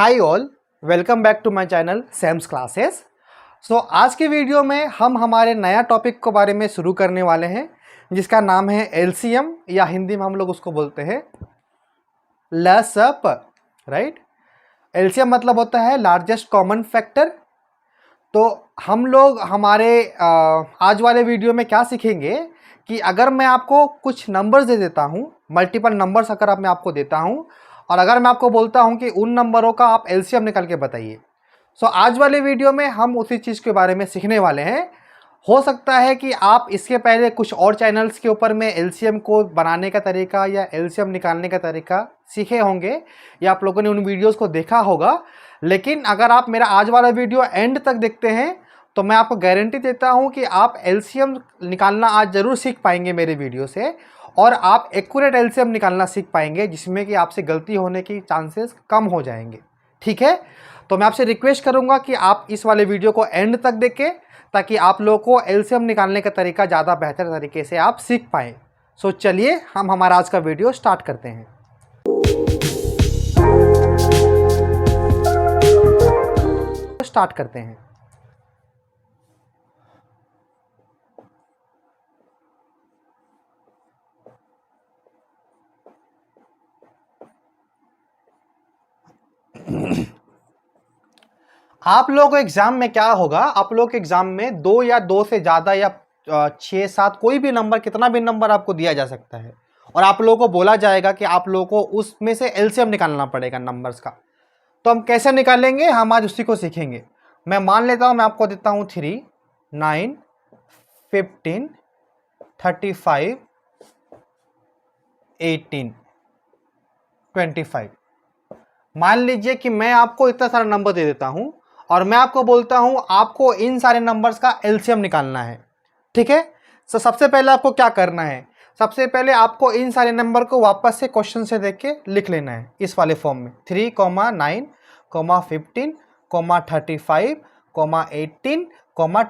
Hi all, welcome back to my channel Sam's classes. So आज के video में हम हमारे नया टॉपिक के बारे में शुरू करने वाले हैं जिसका नाम है एलसीएम, या हिंदी में हम लोग उसको बोलते हैं लसअप, राइट। एलसीएम मतलब होता है लार्जेस्ट कॉमन फैक्टर। तो हम लोग हमारे आज वाले वीडियो में क्या सीखेंगे कि अगर मैं आपको कुछ नंबर्स दे देता हूँ, मल्टीपल नंबर्स अगर मैं आपको देता हूँ, और अगर मैं आपको बोलता हूं कि उन नंबरों का आप एलसीएम निकाल के बताइए। सो आज वाले वीडियो में हम उसी चीज़ के बारे में सीखने वाले हैं। हो सकता है कि आप इसके पहले कुछ और चैनल्स के ऊपर में एलसीएम को बनाने का तरीका या एलसीएम निकालने का तरीका सीखे होंगे या आप लोगों ने उन वीडियोज़ को देखा होगा, लेकिन अगर आप मेरा आज वाला वीडियो एंड तक देखते हैं तो मैं आपको गारंटी देता हूं कि आप एलसीएम निकालना आज ज़रूर सीख पाएंगे मेरे वीडियो से, और आप एक्यूरेट एलसीएम निकालना सीख पाएंगे जिसमें कि आपसे गलती होने की चांसेस कम हो जाएंगे। ठीक है, तो मैं आपसे रिक्वेस्ट करूंगा कि आप इस वाले वीडियो को एंड तक देखें ताकि आप लोगों को एलसीएम निकालने का तरीका ज़्यादा बेहतर तरीके से आप सीख पाएँ। सो चलिए हम हमारा आज का वीडियो स्टार्ट करते हैं। स्टार्ट करते हैं। आप लोगों को एग्जाम में क्या होगा, आप लोग के एग्जाम में दो या दो से ज़्यादा या 6-7 कोई भी नंबर, कितना भी नंबर आपको दिया जा सकता है और आप लोगों को बोला जाएगा कि आप लोगों को उसमें से एलसीएम निकालना पड़ेगा नंबर्स का। तो हम कैसे निकालेंगे, हम आज उसी को सीखेंगे। मैं मान लेता हूँ, मैं आपको देता हूँ 3, 9, 15, 35, 18, 25। मान लीजिए कि मैं आपको इतना सारा नंबर दे देता हूं और मैं आपको बोलता हूं आपको इन सारे नंबर्स का एलसीएम निकालना है। ठीक है, तो सबसे पहले आपको क्या करना है, सबसे पहले आपको इन सारे नंबर को वापस से क्वेश्चन से देख के लिख लेना है इस वाले फॉर्म में। 3, 9, 15, 35, 18,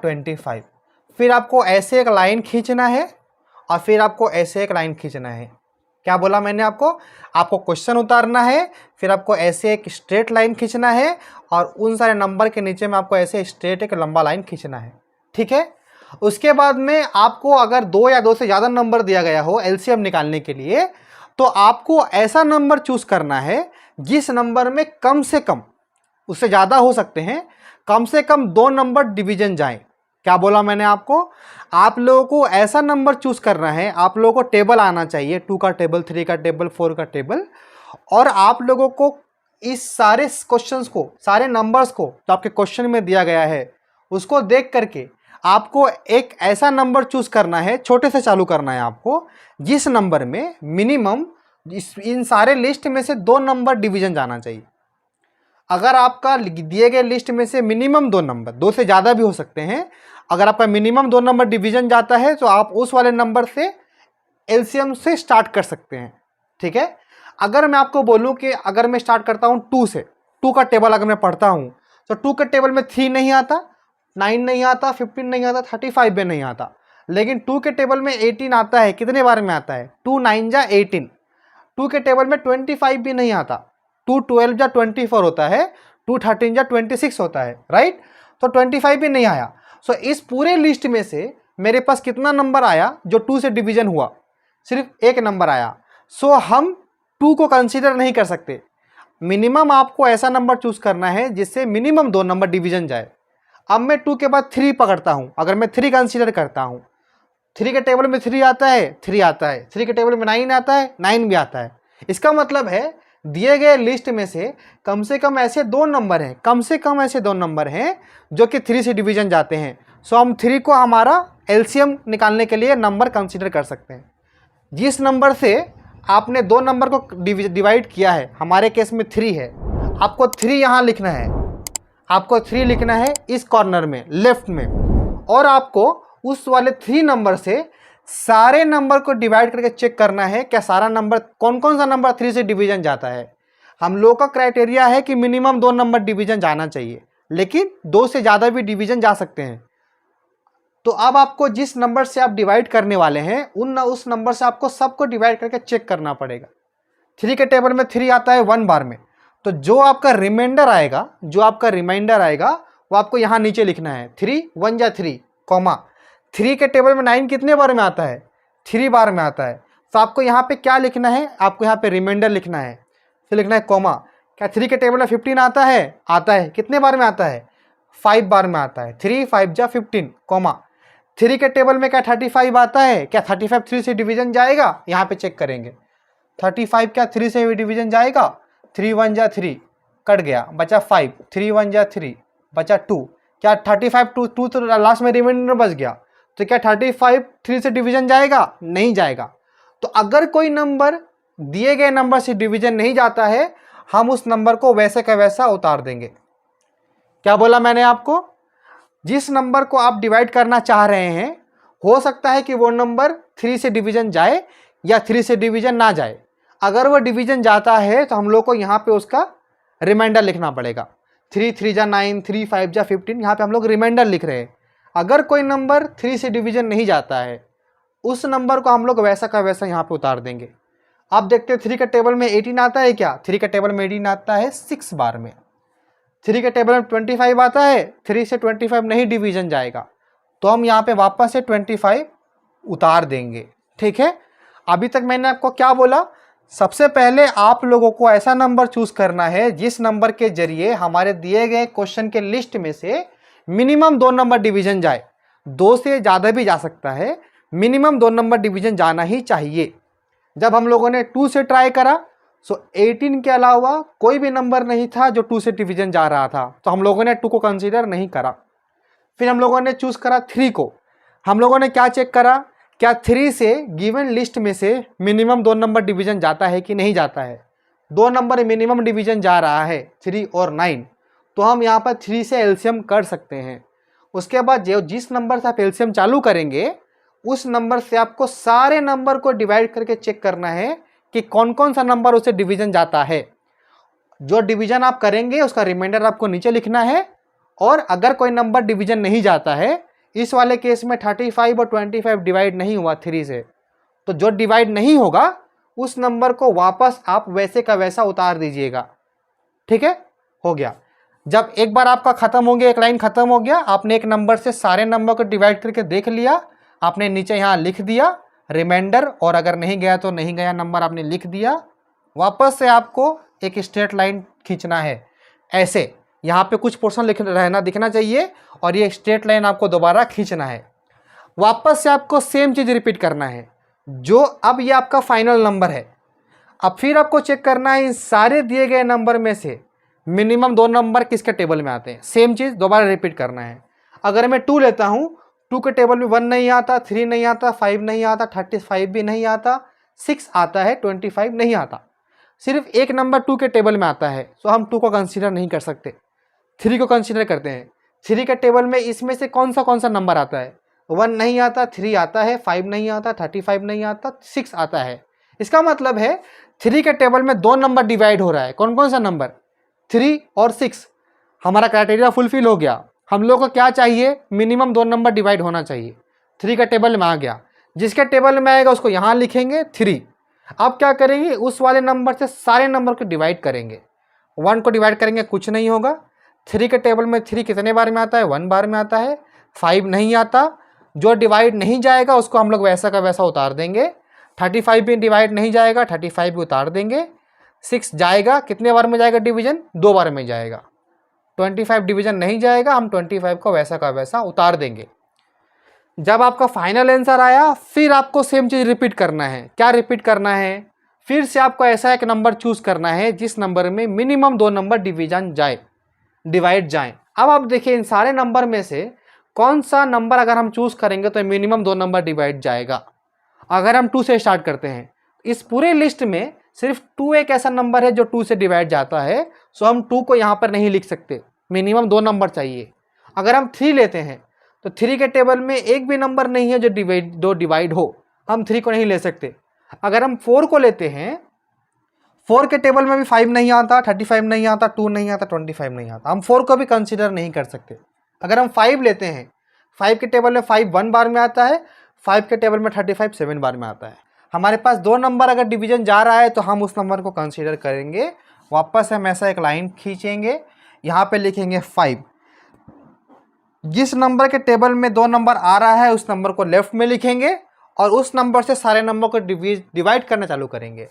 25। फिर आपको ऐसे एक लाइन खींचना है और फिर आपको ऐसे एक लाइन खींचना है। क्या बोला मैंने आपको क्वेश्चन उतारना है, फिर आपको ऐसे एक स्ट्रेट लाइन खींचना है और उन सारे नंबर के नीचे में आपको ऐसे स्ट्रेट एक लंबा लाइन खींचना है। ठीक है, उसके बाद में आपको अगर 2 या 2 से ज़्यादा नंबर दिया गया हो एलसीएम निकालने के लिए, तो आपको ऐसा नंबर चूज करना है जिस नंबर में कम से कम, उससे ज़्यादा हो सकते हैं, कम से कम 2 नंबर डिवीजन जाएं। क्या बोला मैंने आप लोगों को ऐसा नंबर चूज करना है, आप लोगों को टेबल आना चाहिए, 2 का टेबल, 3 का टेबल, 4 का टेबल, और आप लोगों को इस सारे क्वेश्चंस को, सारे नंबर्स को जो आपके क्वेश्चन में दिया गया है उसको देख करके आपको एक ऐसा नंबर चूज करना है, छोटे से चालू करना है आपको, जिस नंबर में मिनिमम इन सारे लिस्ट में से 2 नंबर डिवीजन जाना चाहिए। अगर आपका दिए गए लिस्ट में से मिनिमम 2 नंबर, 2 से ज़्यादा भी हो सकते हैं, अगर आपका मिनिमम 2 नंबर डिवीजन जाता है तो आप उस वाले नंबर से एलसीएम से स्टार्ट कर सकते हैं। ठीक है, अगर मैं आपको बोलूं कि अगर मैं स्टार्ट करता हूं 2 से, 2 का टेबल अगर मैं पढ़ता हूं तो 2 के टेबल में 3 नहीं आता, 9 नहीं आता, 15 नहीं आता, 35 भी नहीं आता, लेकिन 2 के टेबल में 18 आता है। कितने बार में आता है? 2 9 जा 18। 2 के टेबल में 25 भी नहीं आता, 2 12 जा 24 होता है, 2 13 जा 26 होता है, राइट। तो 25 भी नहीं आया। सो इस पूरे लिस्ट में से मेरे पास कितना नंबर आया जो 2 से डिवीजन हुआ? सिर्फ एक नंबर आया। सो हम 2 को कंसीडर नहीं कर सकते। मिनिमम आपको ऐसा नंबर चूज करना है जिससे मिनिमम 2 नंबर डिवीजन जाए। अब मैं 2 के बाद 3 पकड़ता हूं, अगर मैं 3 कंसीडर करता हूं, 3 के टेबल में 3 आता है, 3 आता है, 3 के टेबल में 9 आता है, 9 भी आता है। इसका मतलब है दिए गए लिस्ट में से कम ऐसे 2 नंबर हैं, कम से कम ऐसे 2 नंबर हैं जो कि 3 से डिवीजन जाते हैं। सो हम 3 को हमारा एलसीएम निकालने के लिए नंबर कंसीडर कर सकते हैं। जिस नंबर से आपने 2 नंबर को डिवाइड किया है, हमारे केस में 3 है, आपको 3 यहाँ लिखना है, आपको 3 लिखना है इस कॉर्नर में लेफ्ट में, और आपको उस वाले 3 नंबर से सारे नंबर को डिवाइड करके चेक करना है क्या सारा नंबर, कौन कौन सा नंबर 3 से डिवीजन जाता है। हम लोग का क्राइटेरिया है कि मिनिमम 2 नंबर डिवीजन जाना चाहिए, लेकिन 2 से ज़्यादा भी डिवीजन जा सकते हैं। तो अब आपको जिस नंबर से आप डिवाइड करने वाले हैं उस नंबर से आपको सबको डिवाइड करके चेक करना पड़ेगा। 3 के टेबल में 3 आता है 1 बार में, तो जो आपका रिमाइंडर आएगा वो आपको यहाँ नीचे लिखना है। 3 1 जा 3 कॉमा 3 के टेबल में 9 कितने बार में आता है? 3 बार में आता है। तो आपको यहाँ पे क्या लिखना है? आपको यहाँ पे रिमाइंडर लिखना है, फिर लिखना है कॉमा। क्या 3 के टेबल में 15 आता है? आता है। कितने बार में आता है? 5 बार में आता है। 3 5 जा 15 कॉमा 3 के टेबल में क्या 35 आता है? क्या 35 3 से डिवीजन जाएगा? यहाँ पे चेक करेंगे। 35 क्या 3 से डिवीजन जाएगा? 3 1 जा 3 कट गया, बचा 5। 3 1 जा 3 बचा 2। क्या 35 2 तो लास्ट में रिमाइंडर बच गया, तो क्या 35 3 से डिवीजन जाएगा? नहीं जाएगा। तो अगर कोई नंबर दिए गए नंबर से डिवीजन नहीं जाता है, हम उस नंबर को वैसे का वैसा उतार देंगे। क्या बोला मैंने आपको? जिस नंबर को आप डिवाइड करना चाह रहे हैं, हो सकता है कि वो नंबर 3 से डिवीजन जाए या 3 से डिवीजन ना जाए। अगर वो डिवीजन जाता है तो हम लोग को यहाँ पे उसका रिमाइंडर लिखना पड़ेगा। 3 3 जा 9, 3 5 जा 15, यहाँ पे हम लोग रिमाइंडर लिख रहे हैं। अगर कोई नंबर 3 से डिवीजन नहीं जाता है, उस नंबर को हम लोग वैसा का वैसा यहाँ पे उतार देंगे। आप देखते हैं 3 के टेबल में 18 आता है क्या? 3 के टेबल में 18 आता है 6 बार में। 3 के टेबल में 25 आता है, 3 से 25 नहीं डिवीजन जाएगा, तो हम यहाँ पे वापस से 25 उतार देंगे। ठीक है, अभी तक मैंने आपको क्या बोला? सबसे पहले आप लोगों को ऐसा नंबर चूज करना है जिस नंबर के जरिए हमारे दिए गए क्वेश्चन के लिस्ट में से मिनिमम 2 नंबर डिवीजन जाए। 2 से ज़्यादा भी जा सकता है, मिनिमम 2 नंबर डिवीजन जाना ही चाहिए। जब हम लोगों ने 2 से ट्राई करा, सो 18 के अलावा कोई भी नंबर नहीं था जो 2 से डिवीजन जा रहा था, तो हम लोगों ने 2 को कंसीडर नहीं करा। फिर हम लोगों ने चूज करा 3 को। हम लोगों ने क्या चेक करा? क्या 3 से गिवन लिस्ट में से मिनिमम 2 नंबर डिवीजन जाता है कि नहीं जाता है? 2 नंबर मिनिमम डिवीजन जा रहा है, 3 और 9, तो हम यहाँ पर 3 से एलसीएम कर सकते हैं। उसके बाद जो जिस नंबर से आप एलसीएम चालू करेंगे, उस नंबर से आपको सारे नंबर को डिवाइड करके चेक करना है कि कौन कौन सा नंबर उसे डिवीजन जाता है। जो डिवीजन आप करेंगे उसका रिमाइंडर आपको नीचे लिखना है। और अगर कोई नंबर डिवीजन नहीं जाता है, इस वाले केस में 35 और 25 डिवाइड नहीं हुआ 3 से, तो जो डिवाइड नहीं होगा उस नंबर को वापस आप वैसे का वैसा उतार दीजिएगा। ठीक है, हो गया। जब एक बार आपका खत्म हो गया, एक लाइन खत्म हो गया, आपने एक नंबर से सारे नंबर को डिवाइड करके देख लिया, आपने नीचे यहाँ लिख दिया रिमाइंडर, और अगर नहीं गया तो नहीं गया नंबर आपने लिख दिया। वापस से आपको एक स्ट्रेट लाइन खींचना है ऐसे, यहाँ पे कुछ पोर्शन दिखना चाहिए, और ये स्ट्रेट लाइन आपको दोबारा खींचना है। वापस से आपको सेम चीज़ रिपीट करना है। जो अब ये आपका फाइनल नंबर है, अब फिर आपको चेक करना है इन सारे दिए गए नंबर में से मिनिमम 2 नंबर किसके टेबल में आते हैं। सेम चीज़ दोबारा रिपीट करना है। अगर मैं 2 लेता हूँ, 2 के टेबल में 1 नहीं आता, 3 नहीं आता, 5 नहीं आता, 35 भी नहीं आता, 6 आता है, 25 नहीं आता। सिर्फ एक नंबर 2 के टेबल में आता है, तो हम 2 को कंसीडर नहीं कर सकते, 3 को कंसीडर करते हैं। 3 के टेबल में इसमें से कौन सा नंबर आता है? 1 नहीं आता, 3 आता है, 5 नहीं आता, 35 नहीं आता, 6 आता है। इसका मतलब है 3 के टेबल में 2 नंबर डिवाइड हो रहा है। कौन कौन सा नंबर? 3 और 6। हमारा क्राइटेरिया फुलफिल हो गया। हम लोग को क्या चाहिए? मिनिमम 2 नंबर डिवाइड होना चाहिए। 3 का टेबल में आ गया, जिसके टेबल में आएगा उसको यहाँ लिखेंगे 3। अब क्या करेंगे? उस वाले नंबर से सारे नंबर को डिवाइड करेंगे। 1 को डिवाइड करेंगे, कुछ नहीं होगा। 3 के टेबल में 3 कितने बार में आता है? 1 बार में आता है। 5 नहीं आता, जो डिवाइड नहीं जाएगा उसको हम लोग वैसा का वैसा उतार देंगे। 35 भी डिवाइड नहीं जाएगा, 35 भी उतार देंगे। 6 जाएगा, कितने बार में जाएगा डिवीजन? 2 बार में जाएगा। 25 डिवीजन नहीं जाएगा, हम 25 को वैसा का वैसा उतार देंगे। जब आपका फाइनल आंसर आया, फिर आपको सेम चीज़ रिपीट करना है। क्या रिपीट करना है? फिर से आपको ऐसा एक नंबर चूज करना है जिस नंबर में मिनिमम 2 नंबर डिवाइड जाएं। अब आप देखिए इन सारे नंबर में से कौन सा नंबर अगर हम चूज करेंगे तो मिनिमम 2 नंबर डिवाइड जाएगा। अगर हम 2 से स्टार्ट करते हैं, इस पूरे लिस्ट में सिर्फ 2 एक ऐसा नंबर है जो 2 से डिवाइड जाता है, सो हम 2 को यहाँ पर नहीं लिख सकते, मिनिमम 2 नंबर चाहिए। अगर हम 3 लेते हैं तो 3 के टेबल में एक भी नंबर नहीं है जो डिवाइड हो, हम 3 को नहीं ले सकते। अगर हम 4 को लेते हैं, 4 के टेबल में भी 5 नहीं आता, 35 नहीं आता, 2 नहीं आता, 25 नहीं आता, हम 4 को भी कंसीडर नहीं कर सकते। अगर हम 5 लेते हैं, 5 के टेबल में 5 1 बार में आता है, 5 के टेबल में 35 7 बार में आता है। हमारे पास 2 नंबर अगर डिवीजन जा रहा है तो हम उस नंबर को कंसीडर करेंगे, वापस हम ऐसा एक लाइन खींचेंगे, यहाँ पे लिखेंगे 5। जिस नंबर के टेबल में 2 नंबर आ रहा है उस नंबर को लेफ्ट में लिखेंगे और उस नंबर से सारे नंबर को डिवाइड करना चालू करेंगे।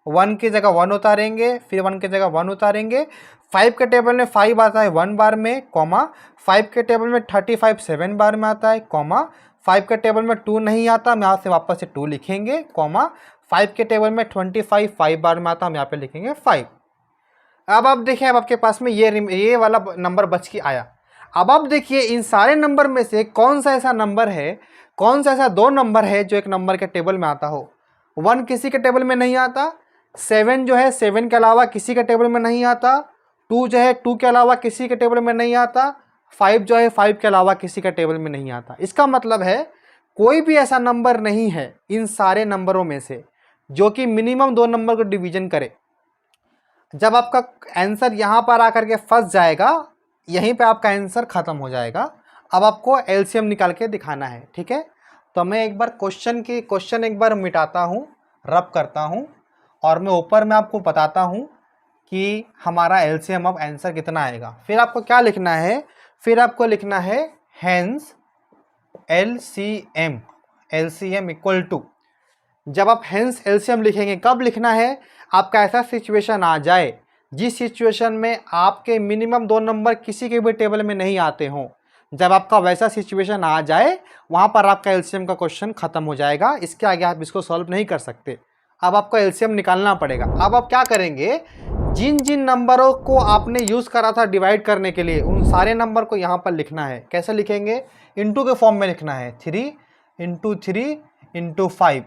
1 की जगह 1 उतारेंगे, फिर 1 की जगह 1 उतारेंगे। 5 के टेबल में 5 आता है 1 बार में, कॉमा 5 के टेबल में 35 7 बार में आता है, कॉमा 5 के टेबल में 2 नहीं आता, हम यहाँ से वापस से 2 लिखेंगे, कॉमा 5 के टेबल में 25 5 बार में आता, हम यहाँ पे लिखेंगे 5। अब आप देखिए, अब आपके पास में ये वाला नंबर बच के आया। अब आप देखिए इन सारे नंबर में से कौन सा ऐसा नंबर है, कौन सा ऐसा 2 नंबर है जो एक नंबर के टेबल में आता हो। 1 किसी के टेबल में नहीं आता, 7 जो है 7 के अलावा किसी के टेबल में नहीं आता, 2 जो है 2 के अलावा किसी के टेबल में नहीं आता, 5 जो है 5 के अलावा किसी के टेबल में नहीं आता। इसका मतलब है कोई भी ऐसा नंबर नहीं है इन सारे नंबरों में से जो कि मिनिमम 2 नंबर को डिवीजन करे। जब आपका आंसर यहाँ पर आकर के फंस जाएगा, यहीं पे आपका आंसर ख़त्म हो जाएगा। अब आपको एलसीएम निकाल के दिखाना है, ठीक है। तो मैं एक बार क्वेश्चन एक बार मिटाता हूँ, रब करता हूँ और मैं ऊपर में आपको बताता हूँ कि हमारा एलसीएम अब आंसर कितना आएगा। फिर आपको क्या लिखना है, फिर आपको लिखना है हेंस एलसीएम इक्वल टू। जब आप हेंस एलसीएम लिखेंगे, कब लिखना है, आपका ऐसा सिचुएशन आ जाए जिस सिचुएशन में आपके मिनिमम 2 नंबर किसी के भी टेबल में नहीं आते हों। जब आपका वैसा सिचुएशन आ जाए, वहाँ पर आपका एलसीएम का क्वेश्चन ख़त्म हो जाएगा। इसके आगे आप इसको सॉल्व नहीं कर सकते। अब आपको एलसीएम निकालना पड़ेगा। अब आप क्या करेंगे, जिन जिन नंबरों को आपने यूज़ करा था डिवाइड करने के लिए, उन सारे नंबर को यहाँ पर लिखना है। कैसे लिखेंगे, इंटू के फॉर्म में लिखना है। 3 × 3 × 5।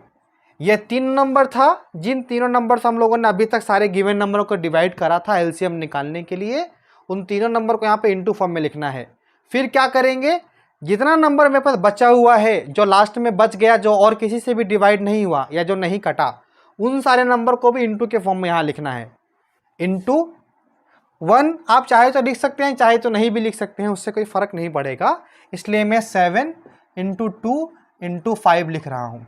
ये 3 नंबर था, जिन तीनों नंबर से हम लोगों ने अभी तक सारे गिवन नंबरों को डिवाइड करा था एलसीएम निकालने के लिए, उन तीनों नंबर को यहाँ पे इंटू फॉर्म में लिखना है। फिर क्या करेंगे, जितना नंबर मेरे पास बचा हुआ है, जो लास्ट में बच गया, जो और किसी से भी डिवाइड नहीं हुआ या जो नहीं कटा, उन सारे नंबर को भी इंटू के फॉर्म में यहाँ लिखना है। इंटू 1 आप चाहे तो लिख सकते हैं, चाहे तो नहीं भी लिख सकते हैं, उससे कोई फ़र्क नहीं पड़ेगा। इसलिए मैं 7 × 2 × 5 लिख रहा हूँ।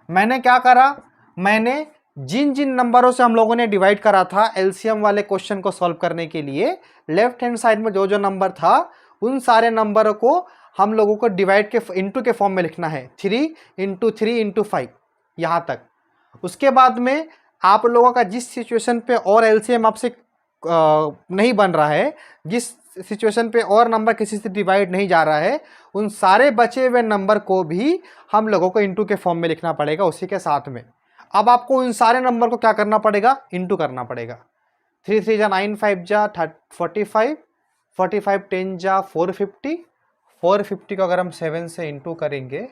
मैंने क्या करा, मैंने जिन जिन नंबरों से हम लोगों ने डिवाइड करा था एलसीएम वाले क्वेश्चन को सॉल्व करने के लिए, लेफ्ट हैंड साइड में जो जो नंबर था उन सारे नंबरों को हम लोगों को डिवाइड के इंटू के फॉर्म में लिखना है। 3 × 3 × 5 यहाँ तक। उसके बाद में आप लोगों का जिस सिचुएशन पे और एलसीएम आपसे नहीं बन रहा है, जिस सिचुएशन पे और नंबर किसी से डिवाइड नहीं जा रहा है, उन सारे बचे हुए नंबर को भी हम लोगों को इंटू के फॉर्म में लिखना पड़ेगा उसी के साथ में। अब आपको उन सारे नंबर को क्या करना पड़ेगा, इंटू करना पड़ेगा। 3 3 जा 9 5 जा 45 45 10 जा 450 450 को अगर हम 7 से इंटू करेंगे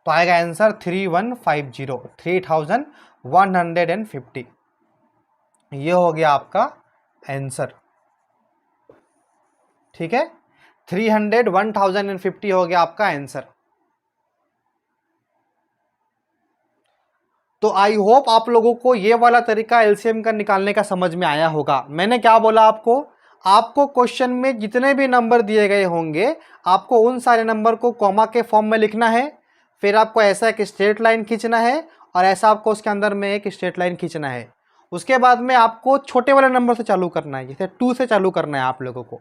तो आएगा आंसर 3150 3150। ये हो गया आपका आंसर, ठीक है। 1050 हो गया आपका आंसर। तो आई होप आप लोगों को ये वाला तरीका एलसीएम का निकालने का समझ में आया होगा। मैंने क्या बोला आपको क्वेश्चन में जितने भी नंबर दिए गए होंगे, आपको उन सारे नंबर को कॉमा के फॉर्म में लिखना है। फिर आपको ऐसा एक स्ट्रेट लाइन खींचना है और ऐसा आपको उसके अंदर में एक स्ट्रेट लाइन खींचना है। उसके बाद में आपको छोटे वाले नंबर से चालू करना है, जैसे 2 से चालू करना है आप लोगों को।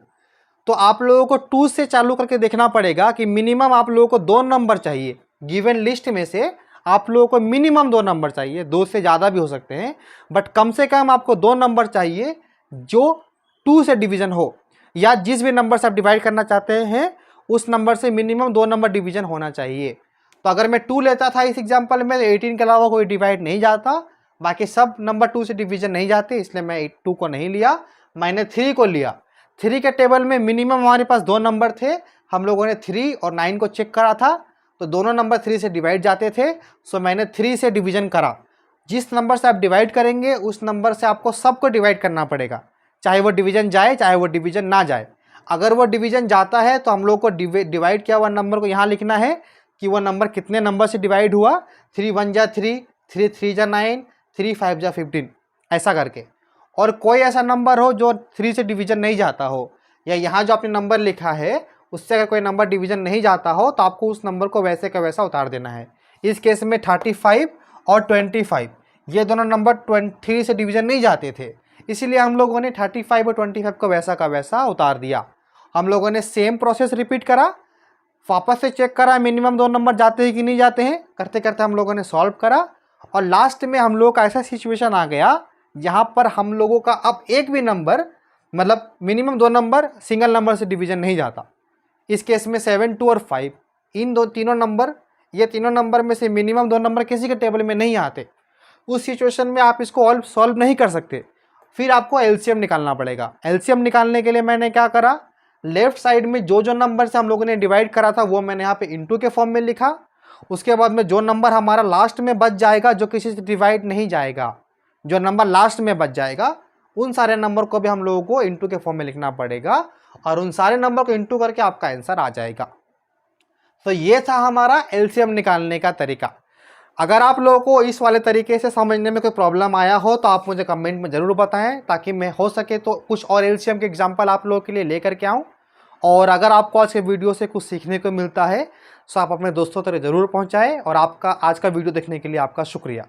तो आप लोगों को 2 से चालू करके देखना पड़ेगा कि मिनिमम आप लोगों को 2 नंबर चाहिए। गिवन लिस्ट में से आप लोगों को मिनिमम 2 नंबर चाहिए, 2 से ज़्यादा भी हो सकते हैं, बट कम से कम आपको 2 नंबर चाहिए जो 2 से डिवीज़न हो, या जिस भी नंबर से आप डिवाइड करना चाहते हैं उस नंबर से मिनिमम 2 नंबर डिवीज़न होना चाहिए। तो अगर मैं 2 लेता था इस एग्जाम्पल में, 18 के अलावा कोई डिवाइड नहीं जाता, बाकी सब नंबर 2 से डिवीज़न नहीं जाते, इसलिए मैं 2 को नहीं लिया, मैंने 3 को लिया। 3 के टेबल में मिनिमम हमारे पास 2 नंबर थे, हम लोगों ने 3 और 9 को चेक करा था, तो दोनों नंबर 3 से डिवाइड जाते थे, सो मैंने 3 से डिवीज़न करा। जिस नंबर से आप डिवाइड करेंगे उस नंबर से आपको सबको डिवाइड करना पड़ेगा, चाहे वो डिवीज़न जाए चाहे वो डिवीज़न ना जाए। अगर वो डिवीज़न जाता है तो हम लोग को डिवाइड किया हुआ नंबर को यहाँ लिखना है कि वो नंबर कितने नंबर से डिवाइड हुआ। 3 1 जा 3, 3 3 जा 9, 3 5 जा 15, ऐसा करके। और कोई ऐसा नंबर हो जो 3 से डिवीज़न नहीं जाता हो, या यहाँ जो आपने नंबर लिखा है उससे अगर कोई नंबर डिवीजन नहीं जाता हो तो आपको उस नंबर को वैसे का वैसा उतार देना है। इस केस में 35 और 25 ये दोनों नंबर 23 से डिवीजन नहीं जाते थे, इसीलिए हम लोगों ने 35 और 25 को वैसा का वैसा उतार दिया। हम लोगों ने सेम प्रोसेस रिपीट करा, वापस से चेक करा मिनिमम 2 नंबर जाते हैं कि नहीं जाते हैं, करते करते हम लोगों ने सॉल्व करा और लास्ट में हम लोगों का ऐसा सिचुएशन आ गया यहाँ पर हम लोगों का अब एक भी नंबर मतलब मिनिमम 2 नंबर सिंगल नंबर से डिवीजन नहीं जाता। इस केस में 7, 2 और 5 इन तीनों नंबर, ये तीनों नंबर में से मिनिमम 2 नंबर किसी के टेबल में नहीं आते। उस सिचुएशन में आप इसको सॉल्व नहीं कर सकते, फिर आपको एलसीएम निकालना पड़ेगा। एलसीएम निकालने के लिए मैंने क्या करा, लेफ्ट साइड में जो नंबर से हम लोगों ने डिवाइड करा था वो मैंने यहाँ पे इंटू के फॉर्म में लिखा। उसके बाद में जो नंबर हमारा लास्ट में बच जाएगा, जो किसी से डिवाइड नहीं जाएगा, जो नंबर लास्ट में बच जाएगा, उन सारे नंबर को भी हम लोगों को इंटू के फॉर्म में लिखना पड़ेगा और उन सारे नंबर को इंटू करके आपका आंसर आ जाएगा। तो ये था हमारा एलसीएम निकालने का तरीका। अगर आप लोगों को इस वाले तरीके से समझने में कोई प्रॉब्लम आया हो तो आप मुझे कमेंट में ज़रूर बताएं, ताकि मैं हो सके तो कुछ और एलसीएम के एग्जांपल आप लोगों के लिए लेकर के आऊँ। और अगर आपको आज के वीडियो से कुछ सीखने को मिलता है तो आप अपने दोस्तों तक ज़रूर पहुँचाएँ। और आपका आज का वीडियो देखने के लिए आपका शुक्रिया।